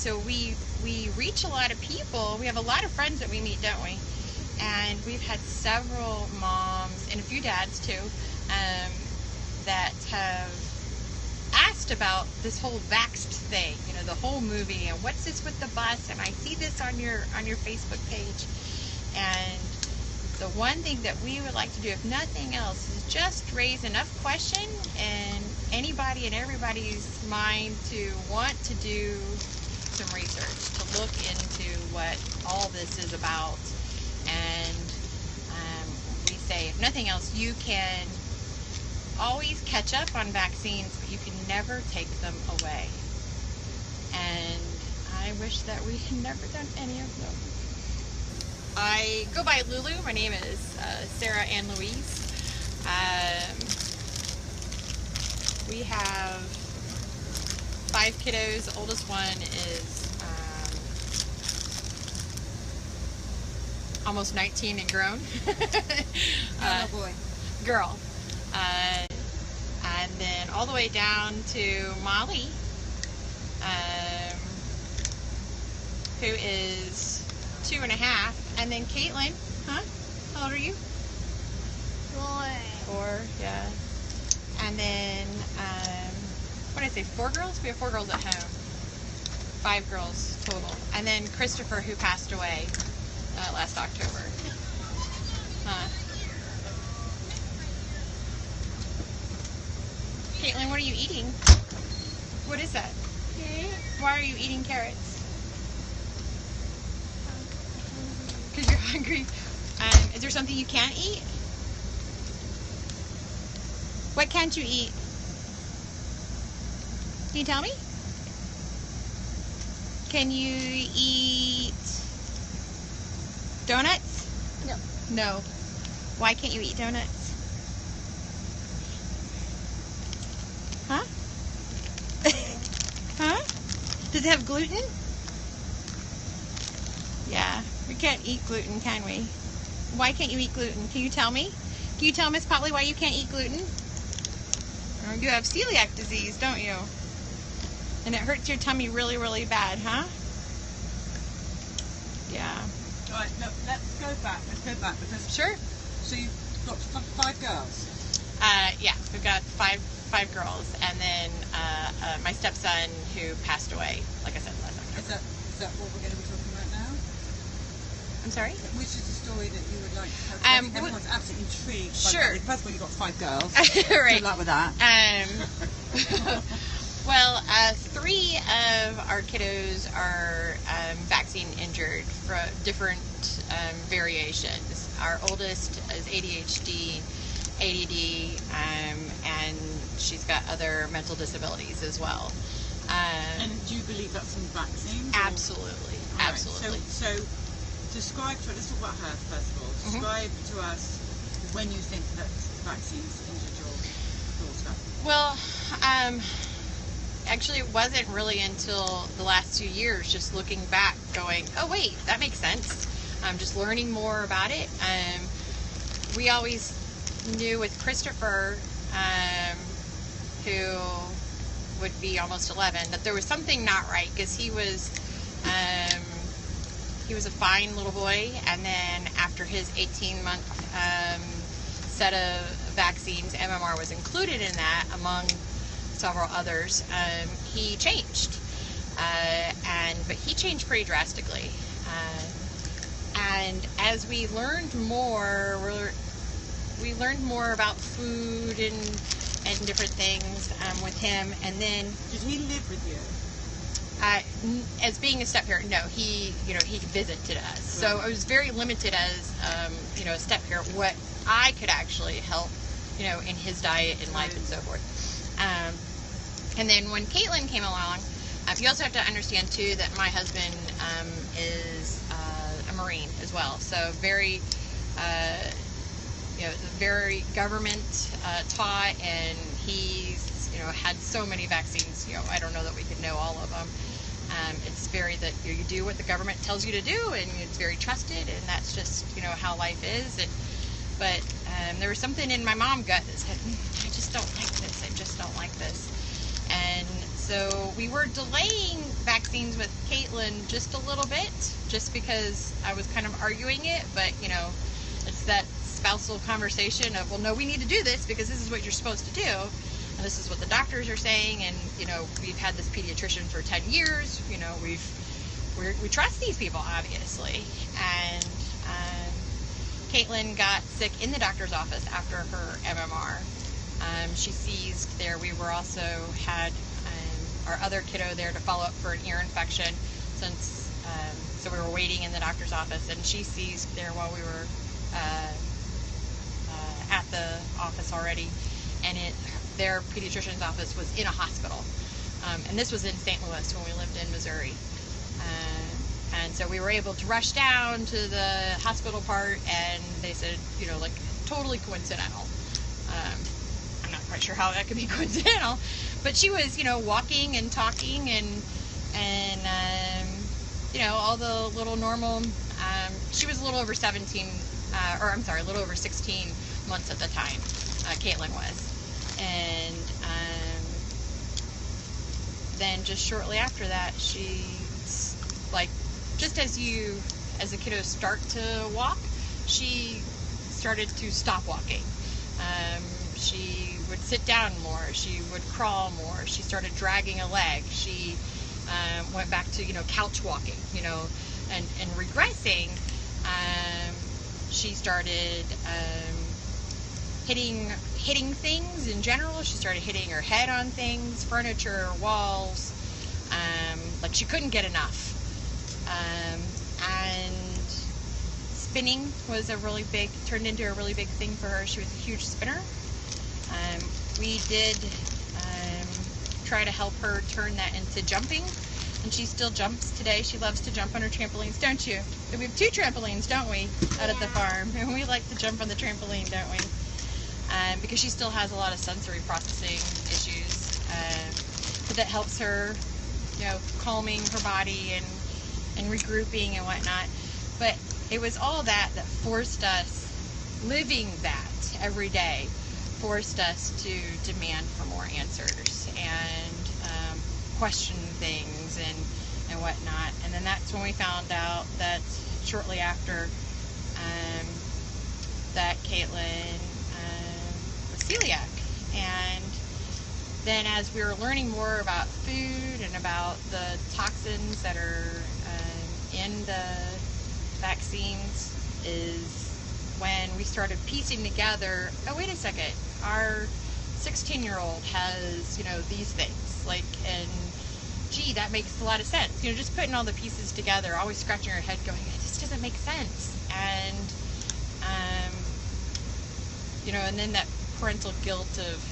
so we reach a lot of people. We have a lot of friends that we meet, don't we? And we've had several moms and a few dads too that have asked about this whole Vaxxed thing, you know, the whole movie, and what's this with the bus, and I see this on your Facebook page. And the one thing that we would like to do, if nothing else, is just raise enough question in anybody and everybody's mind to want to do some research, to look into what all this is about. And we say, if nothing else, you can always catch up on vaccines, but you can never take them away. And I wish that we had never done any of them. I go by Lulu. My name is Sarah Ann Louise. We have 5 kiddos. The oldest one is almost 19 and grown. Boy. Girl. And then all the way down to Molly, who is 2.5, and then Caitlin, huh? How old are you? 4, yeah. And then, what did I say, 4 girls? We have 4 girls at home. 5 girls total. And then Christopher, who passed away last October. Caitlin, what are you eating? What is that? Why are you eating carrots? Because you're hungry. Is there something you can't eat? What can't you eat? Can you tell me? Can you eat donuts? No. No. Why can't you eat donuts? Huh? Huh? Does it have gluten? Yeah. We can't eat gluten, can we? Why can't you eat gluten? Can you tell me? Can you tell Miss Potley why you can't eat gluten? You have celiac disease, don't you? And it hurts your tummy really, really bad, huh? Yeah. All right, no, let's go back. Because Sure. so you've got 5 girls. Yeah, we've got five girls, and then my stepson who passed away, like I said, last October. Is that what we're going to be talking about now? I'm sorry? Which is the story that you would like to tell? Everyone's absolutely intrigued. Sure. First of all, you've got 5 girls. Right. Good luck with that. Well, 3 of our kiddos are vaccine injured for different variations. Our oldest is ADHD, ADD, and she's got other mental disabilities as well. And do you believe that's from vaccines? Absolutely. Right. Absolutely. So describe to us, let's talk about her first of all. Describe to us when you think that vaccines injured your daughter. Well, actually it wasn't really until the last 2 years, just looking back, going, oh wait, that makes sense. Just learning more about it. We always knew with Christopher, who would be almost 11, that there was something not right, because he was a fine little boy, and then after his 18-month set of vaccines, MMR was included in that among several others, he changed. But he changed pretty drastically. And as we learned more, we learned more about food and different things with him. And then, did he live with you? As being a step parent, no. He visited us, right. So I was very limited as a step parent what I could actually help, in his diet and life and so forth. And then when Caitlin came along, you also have to understand too that my husband is a Marine as well, so very very government taught, and he's had so many vaccines. I don't know that we could know all of them. It's very that you do what the government tells you to do, and it's very trusted, and that's just how life is. But there was something in my mom gut that said, I just don't like this. I just don't like this. And So we were delaying vaccines with Caitlin just a little bit, just because I was kind of arguing it, but you know, it's that spousal conversation of, well, no, we need to do this because this is what you're supposed to do, and this is what the doctors are saying, and you know, we've had this pediatrician for 10 years, you know, we trust these people, obviously, and Caitlin got sick in the doctor's office after her MMR. She seized there. We were also had our other kiddo there to follow up for an ear infection, since so we were waiting in the doctor's office, and she seized there while we were at the office already, and their pediatrician's office was in a hospital, and this was in St. Louis when we lived in Missouri. And so we were able to rush down to the hospital part, and they said, you know, like, totally coincidental. I'm not quite sure how that could be coincidental, but she was, you know, walking and talking and you know, all the little normal, she was a little over 17, or I'm sorry, a little over 16 months at the time, Caitlin was. And then just shortly after that, she, like, just as a kiddo start to walk, she started to stop walking. She would sit down more. She would crawl more. She started dragging a leg. She went back to, you know, couch walking, you know, and regressing. She started hitting things in general. She started hitting her head on things, furniture, walls. Like, she couldn't get enough. And spinning was turned into a really big thing for her. She was a huge spinner. We did try to help her turn that into jumping, and she still jumps today. She loves to jump on her trampolines, don't you? We have 2 trampolines, don't we, out at the farm? And we like to jump on the trampoline, don't we? Because she still has a lot of sensory processing issues. But that helps her, you know, calming her body and regrouping and whatnot. But it was all that forced us, living that every day, forced us to demand for more answers and question things and whatnot. And then that's when we found out that shortly after that Caitlin was celiac. And then as we were learning more about food and about the toxins that are in the vaccines, is when we started piecing together, oh, wait a second, our 16-year-old has, you know, these things, like, and gee, that makes a lot of sense. You know, just putting all the pieces together, always scratching your head going, this doesn't make sense. And, you know, and then that parental guilt of,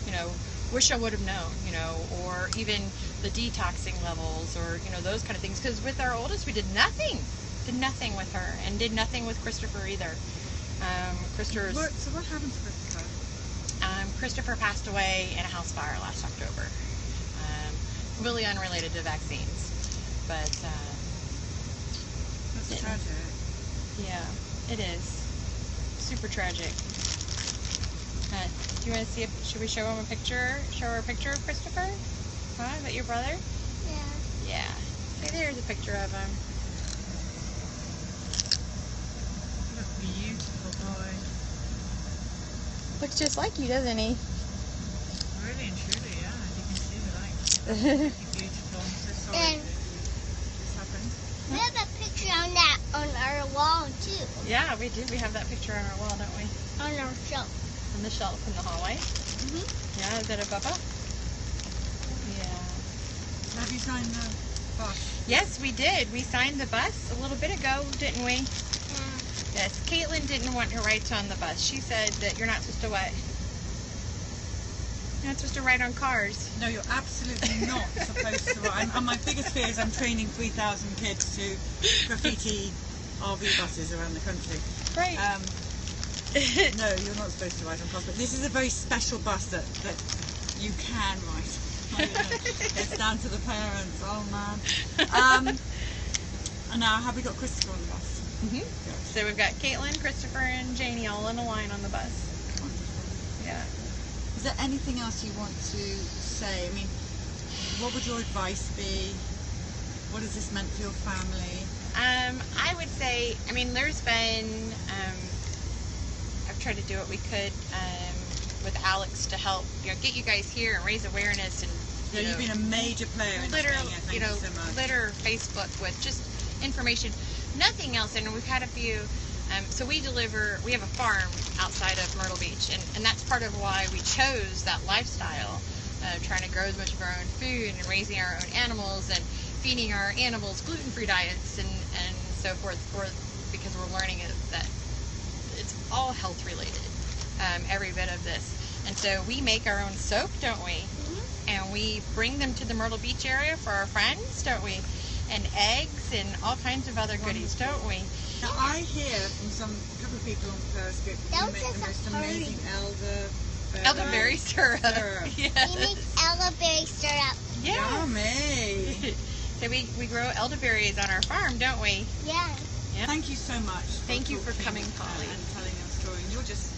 you know, wish I would have known, you know, or even the detoxing levels, or, you know, those kind of things. Because with our oldest, we did nothing with her, and did nothing with Christopher either. So what happened to Christopher? Christopher passed away in a house fire last October. Really unrelated to vaccines, but that's tragic. Yeah, it is super tragic. Do you want to see should we show him a picture? Show her a picture of Christopher? Huh? Is that your brother? Yeah. Yeah. See, there's a picture of him. What a beautiful boy. Looks just like you, doesn't he? Really and truly, yeah. You can see the light. Beautiful. I'm so sorry And this happened. we have a picture on our wall too. Yeah, we do. We have that picture on our wall, don't we? On our shelf. On the shelf in the hallway. Yeah, is that a Bubba? Yeah. Have you signed the bus? Yes, we did. We signed the bus a little bit ago, didn't we? Yeah. Yes. Caitlin didn't want her rights on the bus. She said that you're not supposed to what? You're not supposed to ride on cars. No, you're absolutely not supposed to. And my biggest fear is I'm training 3,000 kids to graffiti RV buses around the country. Right. No, you're not supposed to ride on cars, but this is a very special bus that you can ride. It's down to the parents. Oh man. And now have we got Christopher on the bus? So we've got Caitlin, Christopher, and Janie all in a line on the bus. Wonderful. Yeah. Is there anything else you want to say? I mean, what would your advice be? What has this meant for your family? I would say, I mean, there's been, I've tried to do what we could with Alex to help, get you guys here and raise awareness and, You've been a major player in litter, Australia. Thank you so much. litter Facebook with just information, nothing else. And we've had a few, so we have a farm outside of Myrtle Beach, and that's part of why we chose that lifestyle, trying to grow as much of our own food and raising our own animals and feeding our animals gluten-free diets and so forth, because we're learning that it's all health related, every bit of this. And so we make our own soap, don't we? Mm-hmm. And we bring them to the Myrtle Beach area for our friends, don't we? And eggs and all kinds of other goodies, don't we? Now I hear from a couple of people on Periscope that you make the most amazing elderberry syrup. Yes. We make elderberry syrup. Yeah. Yummy. So we grow elderberries on our farm, don't we? Yeah. Yeah. Thank you so much. Thank you for coming, Polly. And telling your story. You're just